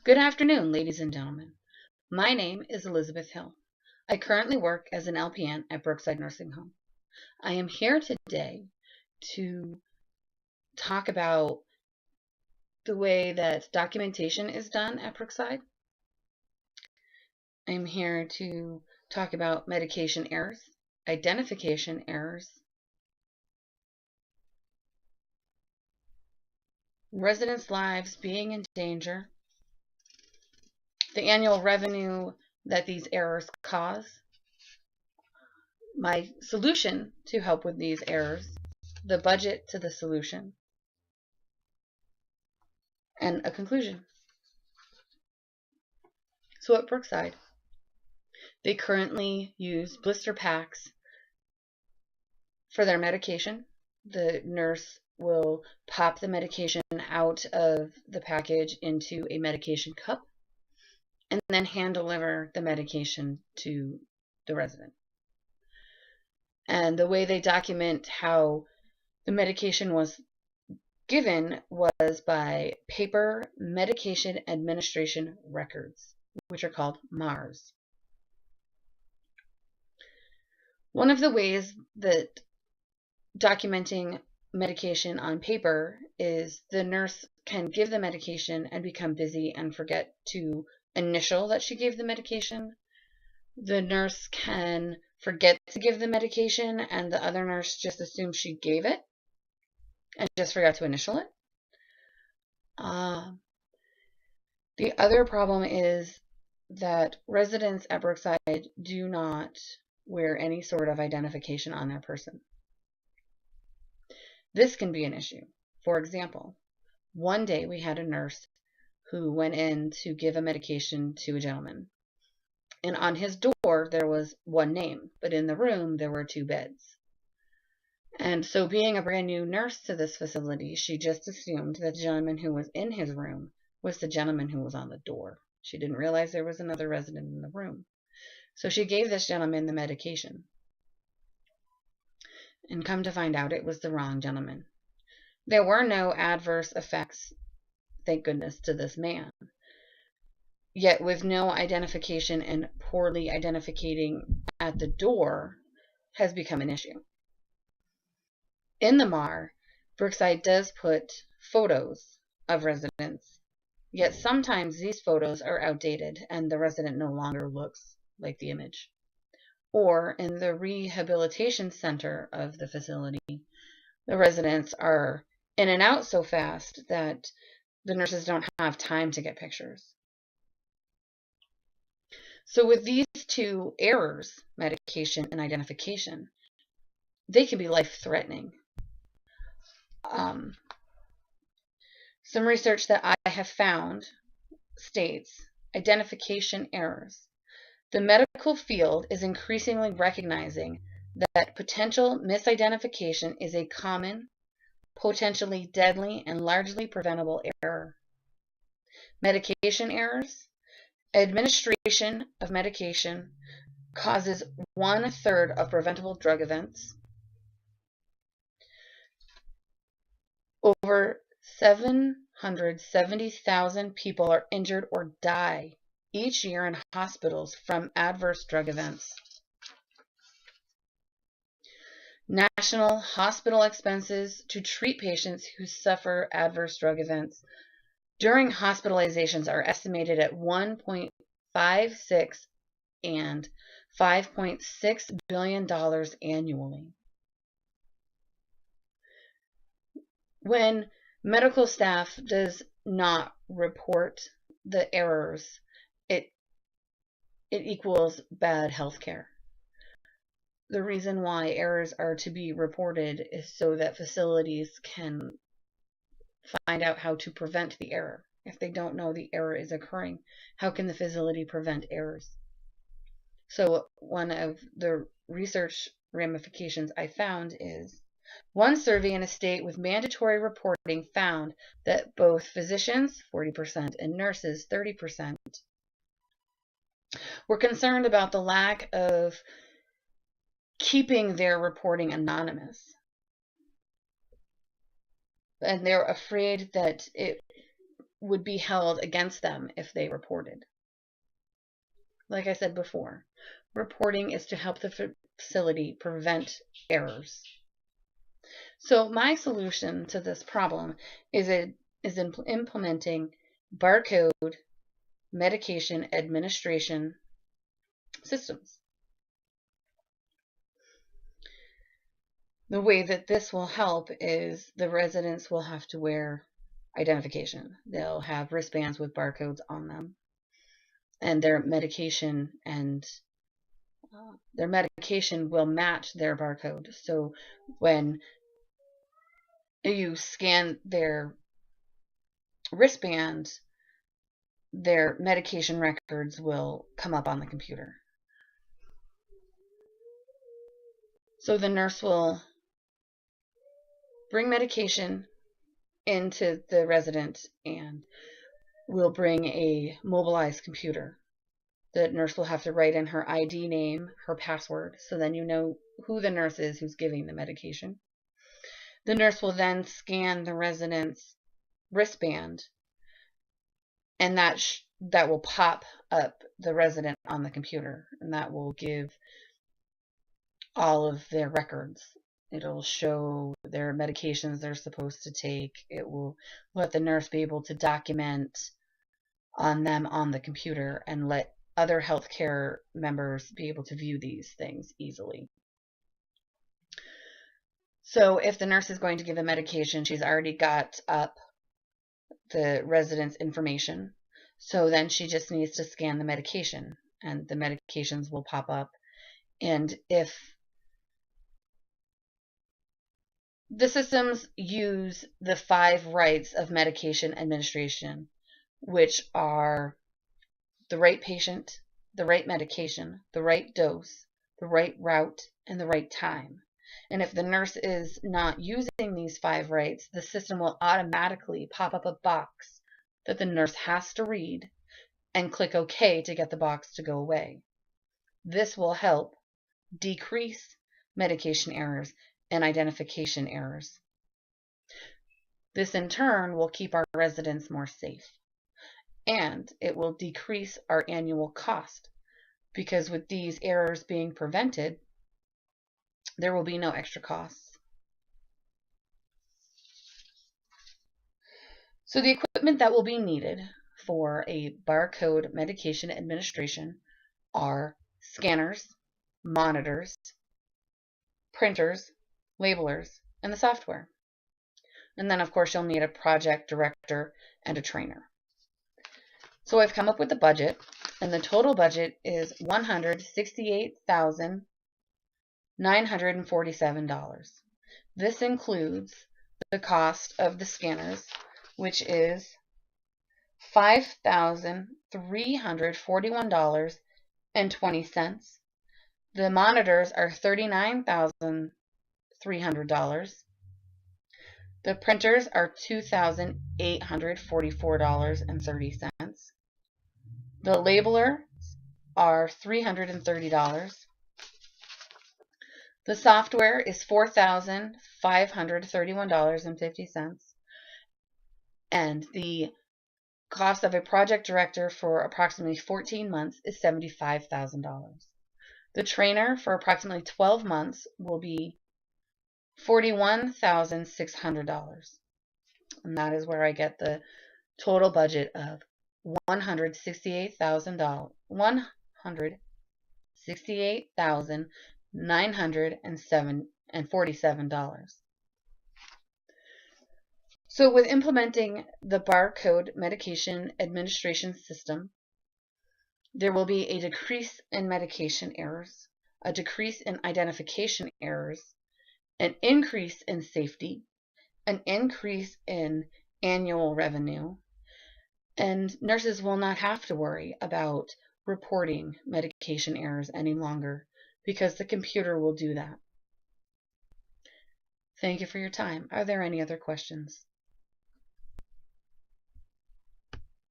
Good afternoon, ladies and gentlemen. My name is Elizabeth Hill. I currently work as an LPN at Brookside Nursing Home. I am here today to talk about the way that documentation is done at Brookside. I'm here to talk about medication errors, identification errors, residents' lives being in danger, the annual revenue that these errors cause, my solution to help with these errors, the budget to the solution, and a conclusion. So at Brookside, they currently use blister packs for their medication. The nurse will pop the medication out of the package into a medication cup and then hand deliver the medication to the resident. And the way they document how the medication was given was by paper medication administration records, which are called MARs. One of the ways that documenting medication on paper is the nurse can give the medication and become busy and forget to initial that she gave the medication. The nurse can forget to give the medication and the other nurse just assumes she gave it and just forgot to initial it. The other problem is that residents at Brookside do not wear any sort of identification on their person. This can be an issue. For example, one day we had a nurse who went in to give a medication to a gentleman. And on his door, there was one name, but in the room, there were 2 beds. And so being a brand new nurse to this facility, she just assumed that the gentleman who was in his room was the gentleman who was on the door. She didn't realize there was another resident in the room. So she gave this gentleman the medication. And come to find out, it was the wrong gentleman. There were no adverse effects, thank goodness, to this man. Yet with no identification and poorly identifying at the door has become an issue. In the MAR, Brookside does put photos of residents, yet sometimes these photos are outdated and the resident no longer looks like the image. Or in the rehabilitation center of the facility, the residents are in and out so fast that the nurses don't have time to get pictures. So with these 2 errors, medication and identification, they can be life-threatening. Some research that I have found states identification errors. The medical field is increasingly recognizing that potential misidentification is a common, potentially deadly, and largely preventable error. Medication errors. Administration of medication causes 1/3 of preventable drug events. Over 770,000 people are injured or die each year in hospitals from adverse drug events. National hospital expenses to treat patients who suffer adverse drug events during hospitalizations are estimated at $1.56 and $5.6 billion annually. When medical staff does not report the errors, it equals bad health care. The reason why errors are to be reported is so that facilities can find out how to prevent the error. If they don't know the error is occurring, how can the facility prevent errors? So one of the research ramifications I found is one survey in a state with mandatory reporting found that both physicians, 40%, and nurses, 30%, were concerned about the lack of keeping their reporting anonymous. And they're afraid that it would be held against them if they reported. Like I said before, reporting is to help the facility prevent errors. So my solution to this problem is implementing barcode medication administration systems. The way that this will help is the residents will have to wear identification. They'll have wristbands with barcodes on them, and their medication will match their barcode. So when you scan their wristband, their medication records will come up on the computer. So the nurse will bring medication into the resident and will bring a mobilized computer. The nurse will have to write in her ID name, her password, so then you know who the nurse is who's giving the medication. The nurse will then scan the resident's wristband, and that will pop up the resident on the computer, and that will give all of their records. It'll show their medications they're supposed to take. It will let the nurse be able to document on them on the computer and let other healthcare members be able to view these things easily. So if the nurse is going to give a medication, she's already got up the resident's information. So then she just needs to scan the medication, and the medications will pop up. And if the systems use the 5 rights of medication administration, which are the right patient, the right medication, the right dose, the right route, and the right time. And if the nurse is not using these 5 rights, the system will automatically pop up a box that the nurse has to read and click OK to get the box to go away. This will help decrease medication errors and identification errors. This in turn will keep our residents more safe, and it will decrease our annual cost, because with these errors being prevented, there will be no extra costs. So the equipment that will be needed for a barcode medication administration are scanners, monitors, printers, labelers, and the software. And then of course you'll need a project director and a trainer. So I've come up with the budget, and the total budget is $168,947. This includes the cost of the scanners, which is $5,341.20. The monitors are $39,300. The printers are $2,844.30. The labelers are $330. The software is $4,531.50. And the cost of a project director for approximately 14 months is $75,000. The trainer for approximately 12 months will be $41,600. And that is where I get the total budget of $168,947. So with implementing the barcode medication administration system, there will be a decrease in medication errors, a decrease in identification errors, an increase in safety, an increase in annual revenue, and nurses will not have to worry about reporting medication errors any longer because the computer will do that. Thank you for your time. Are there any other questions?